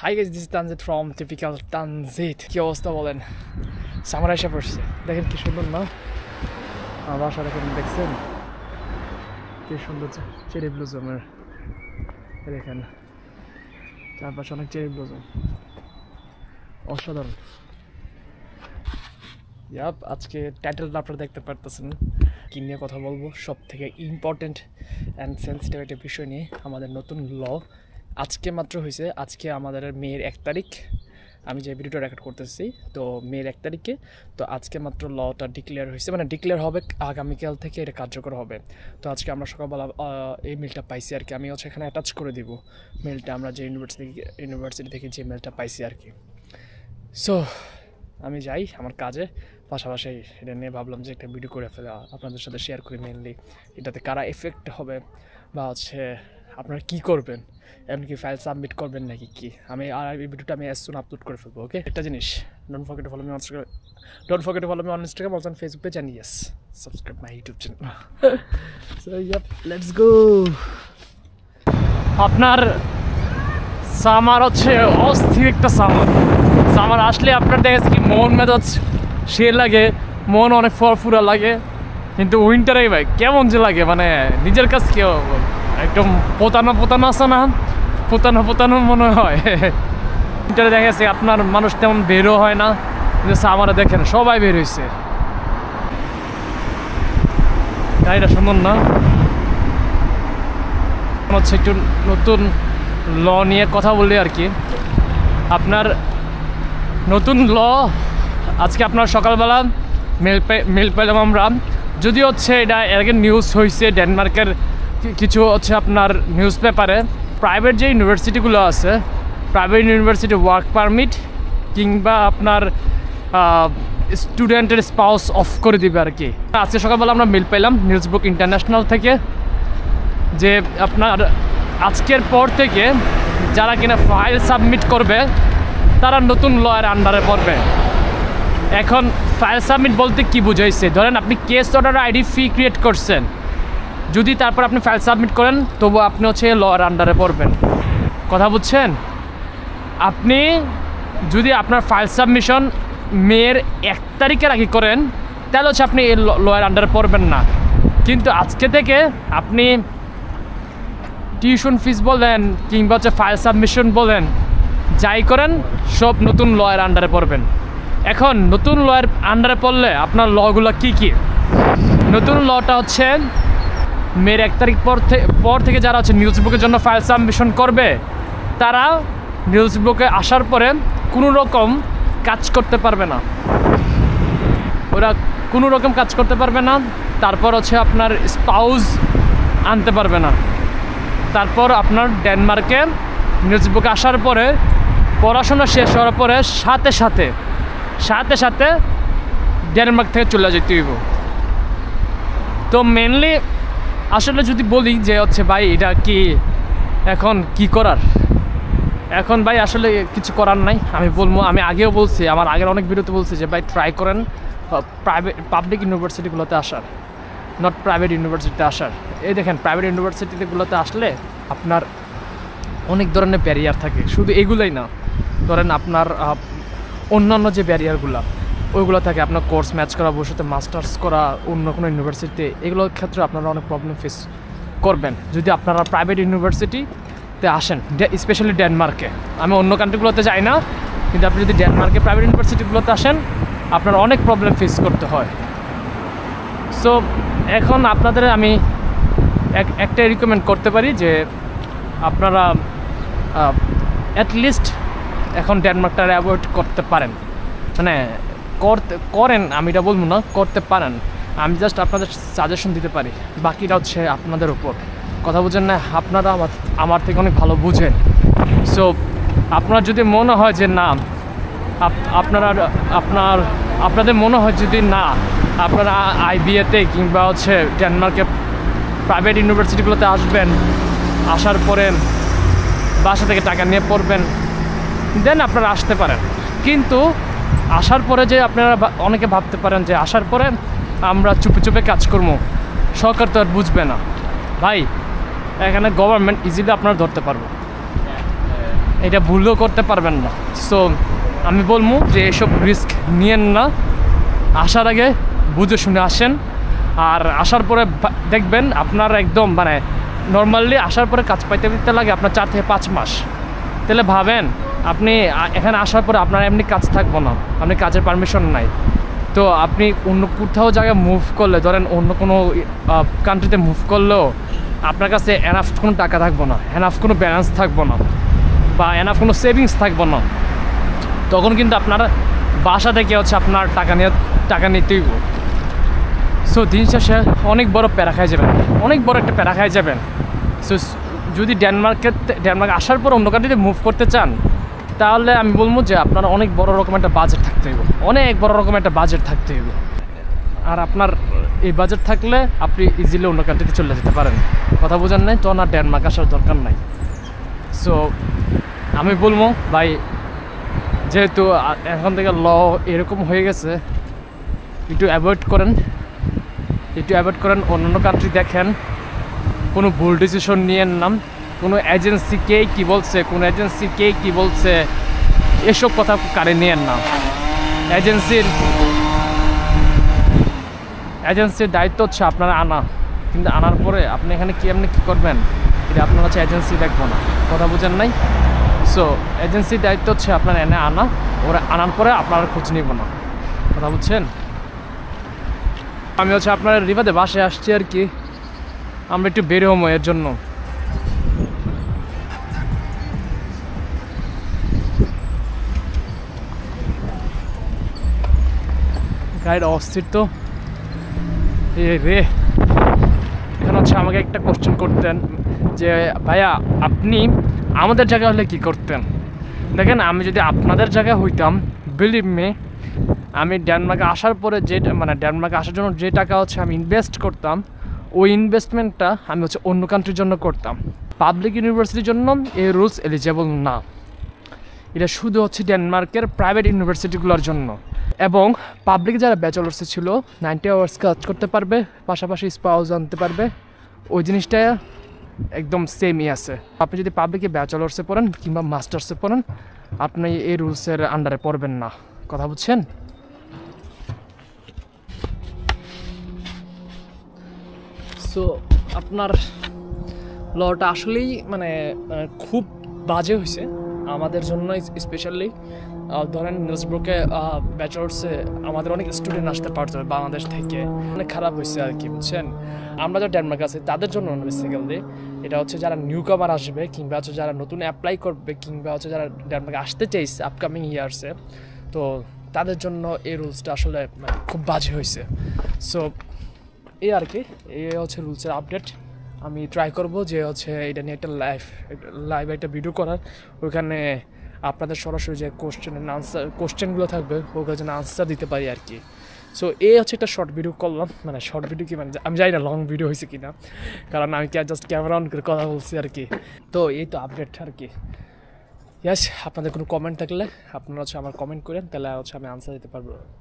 Hi guys, this is Tanzit from Typical Tanzit. কি অবস্থা বলেন? সামার এসে পড়ছে। দেখেন কি সুন্দর না? আমার বাসা দেখছেন? কি সুন্দর চেরি ব্লুজমের। দেখেন চারপাশে অনেক চেরি ব্লুজম, অসাধারণ। আজকে টাইটেলটা আপনারা দেখতে পারতেছেন। কি নিয়ে কথা বলবো? সব থেকে ইম্পর্টেন্ট অ্যান্ড সেন্সিটিভ একটা বিষয় নিয়ে, আমাদের নতুন ল আজকে মাত্র হয়েছে। আজকে আমাদের মেয়ের 1 তারিখ, আমি যে ভিডিওটা রেকর্ড করতেছি, তো মেয়ের 1 তারিখে। তো আজকে মাত্র লটা ডিক্লেয়ার হয়েছে, মানে ডিক্লেয়ার হবে আগামীকাল থেকে এটা কার্যকর হবে। তো আজকে আমরা সকালবেলা এই মেলটা পাইছি আর কি। আমি হচ্ছে এখানে অ্যাটাচ করে দিব মেলটা, আমরা যে ইউনিভার্সিটি থেকে যে মেলটা পাইছি আর কি। সো আমি যাই আমার কাজে, পাশাপাশি এটা নিয়ে ভাবলাম যে একটা ভিডিও করে ফেলা, আপনাদের সাথে শেয়ার করি। মেনলি এটাতে কারা এফেক্ট হবে বা হচ্ছে আপনারা কী করবেন, এমনকি ফাইল সাবমিট করবেন নাকি কি। আমি আর এই ভিডিওটা আমি সুন আপলোড করে ফেলবো। ওকে, একটা জিনিস, don't forget to follow me on Instagram, also on Facebook page, and yes subscribe my YouTube channel. So let's go. আপনার সামার হচ্ছে অস্থির একটা সামার আসলে আপনার দেখেছে কি মন মেজাজ সে লাগে, মন অনেক ফুরফুরা লাগে। কিন্তু উইন্টারে ভাই কেমন যে লাগে, মানে নিজের কাছে কেউ একদম পোতানো আছে না, পোতানো মনে হয়। উইন্টারে দেখা গেছে আপনার মানুষ তেমন বেরও হয় না, কিন্তু সামারে দেখেন সবাই বের হয়েছে। তাই এটা সুন্দর না? হচ্ছে একটু নতুন ল নিয়ে কথা বললে আর কি। আপনার নতুন ল আজকে আপনার সকালবেলা মেল পেলাম আমরা। যদি হচ্ছে এটা এর আগে নিউজ হয়েছে ডেনমার্কের কিছু হচ্ছে আপনার নিউজ পেপারে, প্রাইভেট যে ইউনিভার্সিটিগুলো আছে, প্রাইভেট ইউনিভার্সিটি ওয়ার্ক পারমিট কিংবা আপনার স্টুডেন্টের স্পাউস অফ করে দিবে আর কি। আজকে সকালবেলা আমরা মেল পেলাম নিউজ বুক ইন্টারন্যাশনাল থেকে যে আপনার আজকের পর থেকে যারা কিনা ফাইল সাবমিট করবে তারা নতুন লয়ের আন্ডারে পড়বে। এখন ফাইল সাবমিট বলতে কি বুঝাইছে? ধরেন আপনি কেস অর্ডার আইডি ফি ক্রিয়েট করছেন, যদি তারপর আপনি ফাইল সাবমিট করেন তবু আপনি হচ্ছে লয়ের আন্ডারে পড়বেন। কথা বুঝছেন? আপনি যদি আপনার ফাইল সাবমিশন মেয়ের 1 তারিখের আগে করেন তাহলে হচ্ছে আপনি এই লয়ের আন্ডারে পড়বেন না। কিন্তু আজকে থেকে আপনি টিউশন ফিস বলেন কিংবা হচ্ছে ফাইল সাবমিশন বলেন, যাই করেন সব নতুন লয়ের আন্ডারে পড়বেন। এখন নতুন লয়ের আন্ডারে পড়লে আপনার লগুলো কি কি? নতুন লটা হচ্ছে মেয়ের 1 তারিখ পর থেকে যারা হচ্ছে নিউজ বুকের জন্য ফাইল সাবমিশন করবে তারা নিউজ বুকে আসার পরে কোনো রকম কাজ করতে পারবে না, ওরা কোনো রকম কাজ করতে পারবে না। তারপর হচ্ছে আপনার স্পাউস আনতে পারবে না। তারপর আপনার ডেনমার্কে নিউজ বুকে আসার পরে পড়াশোনা শেষ হওয়ার পরে সাথে সাথে ডেনমার্ক থেকে চলে যেতে হইব। তো মেনলি আসলে যদি বলি যে হচ্ছে ভাই এটা কি এখন কি করার, এখন ভাই আসলে কিছু করার নাই। আমি বলবো, আমি আগেও বলছি, আমার আগের অনেক ভিডিওতে বলছি যে ভাই ট্রাই করেন পাবলিক ইউনিভার্সিটিগুলোতে আসার, নট প্রাইভেট ইউনিভার্সিটিতে আসার। এই দেখেন প্রাইভেট ইউনিভার্সিটিগুলোতে আসলে আপনার অনেক ধরনের ব্যারিয়ার থাকে, শুধু এগুলোই না, ধরেন আপনার অন্যান্য যে ব্যারিয়ারগুলো ওইগুলো থাকে। আপনার কোর্স ম্যাচ করা, ভবিষ্যতে মাস্টার্স করা অন্য কোনো ইউনিভার্সিটিতে, এগুলোর ক্ষেত্রে আপনারা অনেক প্রবলেম ফেস করবেন যদি আপনারা প্রাইভেট ইউনিভার্সিটিতে আসেন, স্পেশালি ডেনমার্কে। আমি অন্য কান্ট্রিগুলোতে যাই না, কিন্তু আপনি যদি ডেনমার্কে প্রাইভেট ইউনিভার্সিটিগুলোতে আসেন আপনার অনেক প্রবলেম ফেস করতে হয়। সো এখন আপনাদের আমি একটা রিকমেন্ড করতে পারি যে আপনারা অ্যাটলিস্ট এখন ডেনমার্কটা অ্যাভয়েড করতে পারেন, মানে করেন, আমি এটা বলবো না, করতে পারেন। আমি জাস্ট আপনাদের সাজেশন দিতে পারি, বাকিটা হচ্ছে আপনাদের উপর। কথা বুঝেন না? আপনারা আমার থেকে অনেক ভালো বুঝেন। সো আপনার যদি মনে হয় যে না, আপনাদের মনে হয় যদি না আপনারা আইবিএতে কিংবা হচ্ছে ডেনমার্কে প্রাইভেট ইউনিভার্সিটিগুলোতে আসবেন, আসার পরে বাসা থেকে টাকা নিয়ে পড়বেন, দেন আপনারা আসতে পারেন। কিন্তু আসার পরে যে আপনারা অনেকে ভাবতে পারেন যে আসার পরে আমরা চুপে কাজ করবো, সরকার তো আর বুঝবে না। ভাই এখানে গভর্নমেন্ট ইজিলি আপনারা ধরতে পারবো। এটা ভুলও করতে পারবেন না। সো আমি বলবো যে এসব রিস্ক নিয়েন না, আসার আগে বুঝে শুনে আসেন। আর আসার পরে দেখবেন আপনার একদম মানে নর্মালি আসার পরে কাজ পাইতে লাগে আপনার 4 থেকে 5 মাস। তাহলে ভাবেন আপনি এখানে আসার পরে আপনার এমনি কাজ থাকবো না, আপনি কাজের পারমিশন নাই। তো আপনি অন্য কোথাও জায়গায় মুভ করলে, ধরেন অন্য কোনো কান্ট্রিতে মুভ করলেও আপনার কাছে এনাফ কোনো টাকা থাকবো না, এনাফ কোনো ব্যালেন্স থাকবো না, বা এনাফ কোনো সেভিংস থাকবো না। তখন কিন্তু আপনার বাসা থেকে হচ্ছে আপনার টাকা নিতেই। সো দিন শেষে অনেক বড় প্যারা খাই যাবেন, অনেক বড় একটা প্যারা খাই যাবেন। সো যদি ডেনমার্ক আসার পর অন্য কান্ট্রিতে মুভ করতে চান, তাহলে আমি বলবো যে আপনার অনেক বড় রকম একটা বাজেট থাকতে হবে, অনেক বড় রকম একটা বাজেট থাকতে হবে। আর আপনার এই বাজেট থাকলে আপনি ইজিলি অন্য কান্ট্রিতে চলে যেতে পারেন। কথা বোঝেন নাই তো, না ডেনমার্ক আসার দরকার নাই। সো আমি বলবো ভাই, যেহেতু এখন থেকে ল এরকম হয়ে গেছে, একটু অ্যাভয়েড করেন, অন্য কান্ট্রি দেখেন, কোনো ভুল ডিসিশন নিয়েন না। কোনো এজেন্সি কে কী বলছে এসব কথা কারে নিয়েন না। এজেন্সির দায়িত্ব হচ্ছে আপনারা আনা, কিন্তু আনার পরে আপনি এখানে আপনি কী করবেন এটা আপনার হচ্ছে এজেন্সি দেখবো না। কথা বুঝেন নাই? সো এজেন্সির দায়িত্ব হচ্ছে আপনার এনে আনা, ওরা আনার পরে আপনারা খোঁজ নিব না। কথা বুঝছেন? আমি হচ্ছে আপনার রিভাতে বাসায় আসছি আর কি, আমরা একটু বের হবো এর জন্য। গাইড অস্থির তো রে। এখন হচ্ছে আমাকে একটা কোশ্চেন করতেন যে ভাইয়া আপনি আমাদের জায়গায় হলে কি করতেন। দেখেন, আমি যদি আপনাদের জায়গায় হইতাম, বিলিভ মি, আমি ডেনমার্কে আসার পরে ডেনমার্কে আসার জন্য যে টাকা হচ্ছে আমি ইনভেস্ট করতাম, ওই ইনভেস্টমেন্টটা আমি হচ্ছে অন্য কান্ট্রির জন্য করতাম। পাবলিক ইউনিভার্সিটির জন্য এই রুলস এলিজেবল না, এটা শুধু হচ্ছে ডেনমার্কের প্রাইভেট ইউনিভার্সিটিগুলোর জন্য। এবং পাবলিক যারা ব্যাচেলার্সে ছিল 90 আওয়ার্স কাজ করতে পারবে, পাশাপাশি স্পাউস আনতে পারবে, ওই জিনিসটা একদম সেমই আছে। আপনি যদি পাবলিকে ব্যাচেলার্সে পড়েন কিংবা মাস্টার্সে পড়েন, আপনি এই রুলসের আন্ডারে পড়বেন না। কথা বুঝছেন? সো আপনার লটা আসলেই খুব বাজে হয়েছে আমাদের জন্য, স্পেশালি ধরেন নিউজব্রুকে ব্যাচেলার্সে আমাদের অনেক স্টুডেন্ট আসতে পারতো বাংলাদেশ থেকে, অনেক খারাপ হয়েছে আর কি। বুঝছেন? আমরা যারা ডেনমার্ক আছে তাদের জন্য বেসিক্যালি এটা হচ্ছে যারা নিউ কামার আসবে, কিংবা হচ্ছে যারা নতুন অ্যাপ্লাই করবে, কিংবা হচ্ছে যারা ডেনমার্কে আসতে চাইছে আপকামিং ইয়ার্সে, তো তাদের জন্য এই রুলসটা আসলে খুব বাজে হয়েছে। সো এই আর কি, এই হচ্ছে রুলসের আপডেট। আমি ট্রাই করব যে হচ্ছে এটা নিয়ে একটা লাইভ একটা ভিডিও করার, ওইখানে আপনাদের সরাসরি যে কোশ্চেনগুলো থাকবে ওগুলো যেন আনসার দিতে পারি আর কি। সো এই হচ্ছে একটা শর্ট ভিডিও করলাম, শর্ট ভিডিও কি আমি জানি না লং ভিডিও হয়েছে কি না, কারণ আমি জাস্ট ক্যামেরা অন করে কথা বলছি আর কি। তো এই তো আপডেট আর কি। ইয়াস, আপনাদের কোনো কমেন্ট থাকলে আপনারা হচ্ছে আমার কমেন্ট করেন, তাহলে হচ্ছে আমি আনসার দিতে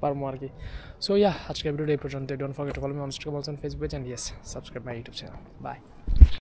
পারবো আর কি। সো আজকের ভিডিওটা এই পর্যন্ত। Don't forget to follow me on Instagram, Facebook, and yes subscribe my YouTube channel. By.